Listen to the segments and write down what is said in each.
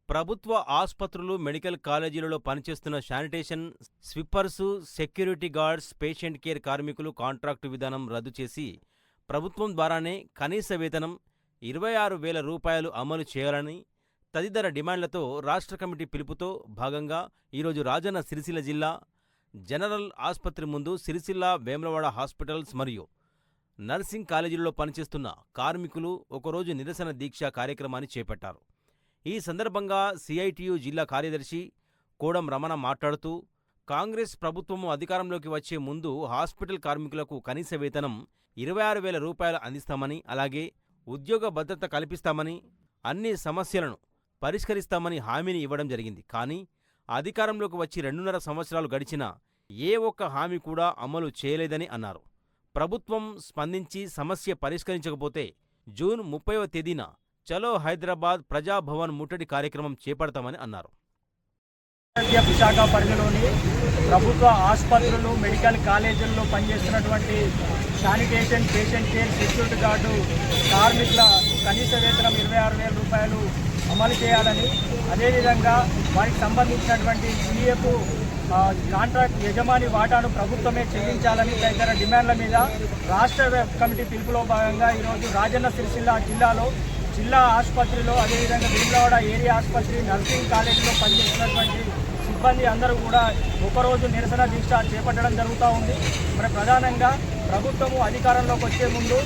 ప్రభుత్వ ఆస్పత్రులు, మెడికల్ కాలేజీలలో పనిచేస్తున్న sanitation sweepers, security guards, patient care కార్మికులు కాంట్రాక్టు విధానం రద్దు చేసి ప్రభుత్వం ద్వారానే కనీస వేతనం 26,000 రూపాయలు అమలు చేయాలని తదితర డిమాండ్లతో రాష్ట్ర కమిటీ పిలుపుతో భాగంగా ఈరోజు రాజన్న సిరిసిల్ల జిల్లా జనరల్ ఆస్పత్రి ముందు సిరిసిల్ల, వేములవాడ హాస్పిటల్స్ మరియు నర్సింగ్ కాలేజీలలో పనిచేస్తున్న కార్మికులు ఒకరోజు నిరసన దీక్ష కార్యక్రమాన్ని చేపట్టారు. ఈ సందర్భంగా సిఐటియు జిల్లా కార్యదర్శి కోడం రమణ మాట్లాడుతూ, కాంగ్రెస్ ప్రభుత్వము అధికారంలోకి వచ్చే ముందు హాస్పిటల్ కార్మికులకు కనీస వేతనం 26,000 రూపాయలు అందిస్తామని, అలాగే ఉద్యోగ భద్రత కల్పిస్తామని, అన్ని సమస్యలను పరిష్కరిస్తామని హామీని ఇవ్వడం జరిగింది. కానీ అధికారంలోకి వచ్చి 2.5 సంవత్సరాలు గడిచినా ఏ ఒక్క హామీ కూడా అమలు చేయలేదని అన్నారు. ప్రభుత్వం స్పందించి సమస్య పరిష్కరించకపోతే జూన్ 30వ తేదీన చలో హైదరాబాద్ ప్రజాభవన్ ముట్టడి కార్యక్రమం చేపడతామని అన్నారు. విశాఖ పరిధిలోని ప్రభుత్వ ఆసుపత్రులు, మెడికల్ కాలేజీల్లో పనిచేస్తున్నటువంటి sanitation, patient care, security guard కార్మికుల కనీస వేతనం 26,000 రూపాయలు అమలు చేయాలని, అదేవిధంగా వారికి సంబంధించినటువంటి జీఏకు కాంట్రాక్ట్ యజమాని వాటాను ప్రభుత్వమే చెల్లించాలని తదితర డిమాండ్ల మీద రాష్ట్ర కమిటీ పిలుపులో భాగంగా ఈరోజు రాజన్న సిరిసిల్ల జిల్లాలో జిల్లా ఆసుపత్రిలో, అదేవిధంగా వేములవాడ ఏరియా ఆసుపత్రి, నర్సింగ్ కాలేజీలో పనిచేస్తున్నటువంటి సిబ్బంది అందరూ కూడా ఒకరోజు నిరసన దీక్ష చేపట్టడం జరుగుతూ ఉంది. మరి ప్రధానంగా ప్రభుత్వము అధికారంలోకి వచ్చే ముందు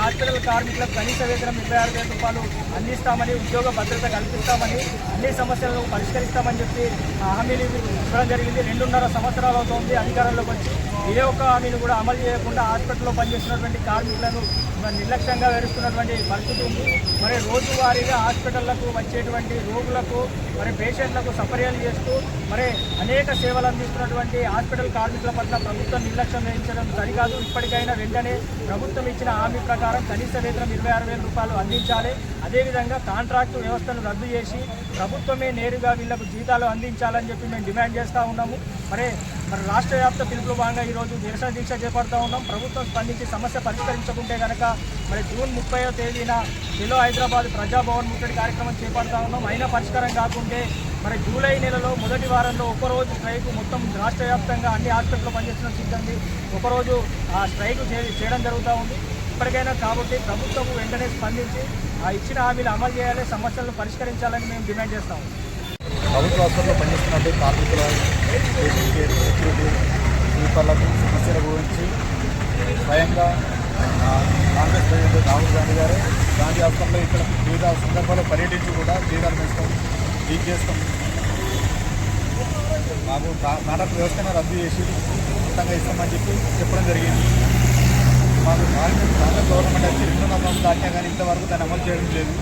హాస్పిటల్ కార్మికులకు కనీస వేతనం 26,000 రూపాయలు అందిస్తామని, ఉద్యోగ భద్రత కల్పిస్తామని, అన్ని సమస్యలను పరిష్కరిస్తామని చెప్పి హామీలు ఇవ్వడం జరిగింది. 2.5 సంవత్సరాలు అవుతోంది అధికారంలోకి వచ్చి. ఏ ఒక్క హామీని కూడా అమలు చేయకుండా హాస్పిటల్లో పనిచేస్తున్నటువంటి కార్మికులను నిర్లక్ష్యంగా వేరుస్తున్నటువంటి పరిస్థితి ఉంది. మరి రోజువారీగా హాస్పిటళ్లకు వచ్చేటువంటి రోగులకు, మరి పేషెంట్లకు సపర్యలు చేస్తూ మరి అనేక సేవలు అందిస్తున్నటువంటి హాస్పిటల్ కార్మికుల పట్ల ప్రభుత్వం నిర్లక్ష్యం వహించడం సరికాదు. ఇప్పటికైనా వెంటనే ప్రభుత్వం ఇచ్చిన హామీ ప్రకారం కనీస వేతనం 26,000 రూపాయలు అందించాలి. అదేవిధంగా కాంట్రాక్టు వ్యవస్థను రద్దు చేసి ప్రభుత్వమే నేరుగా వీళ్లకు జీతాలు అందించాలని చెప్పి మేము డిమాండ్ చేస్తూ ఉన్నాము. మరి రాష్ట్ర వ్యాప్త పిలుపులో భాగంగా ఈరోజు నిరసన దీక్ష చేపడుతూ ఉన్నాం. ప్రభుత్వం స్పందించి సమస్య పరిష్కరించకుంటే కనుక మరి జూన్ 30వ తేదీన చలో హైదరాబాద్ ప్రజాభవన్ ముట్టడి కార్యక్రమం చేపడుతూ ఉన్నాం. అయినా పరిష్కారం కాకుంటే మరి జూలై నెలలో మొదటి వారంలో ఒకరోజు స్ట్రైక్ మొత్తం రాష్ట్ర వ్యాప్తంగా అన్ని హాస్పిటల్లో పనిచేస్తున్న సిబ్బంది ఒకరోజు ఆ స్ట్రైక్ చేయడం జరుగుతూ ఉంది. ఇప్పటికైనా కాబట్టి ప్రభుత్వం వెంటనే స్పందించి ఆ ఇచ్చిన హామీలు అమలు చేయాలి, సమస్యలను పరిష్కరించాలని మేము డిమాండ్ చేస్తాము. ప్రభుత్వ హాస్పిటల్లో పనిచేస్తున్నట్టు కార్మికుల, పేషెంట్ కేర్, సెక్యూరిటీ స్వీపర్లకు సమస్యల గురించి స్వయంగా కాంగ్రెస్ ప్రెసిడెంట్ రాహుల్ గాంధీ గారు గాంధీ హాస్పిటల్లో ఇక్కడ వివిధ సందర్భాల్లో పర్యటించి కూడా జీతాలు పెంచుతాం, లీక్ చేస్తాం, మాకు కాంట్రాక్ట్ వ్యవస్థను రద్దు చేసి మొత్తంగా ఇస్తామని చెప్పడం జరిగింది. మాకు కాంగ్రెస్ గవర్నమెంట్ వచ్చి 2.5 సంవత్సరాలు దాటినా కానీ ఇంతవరకు దాన్ని అమలు చేయడం లేదు.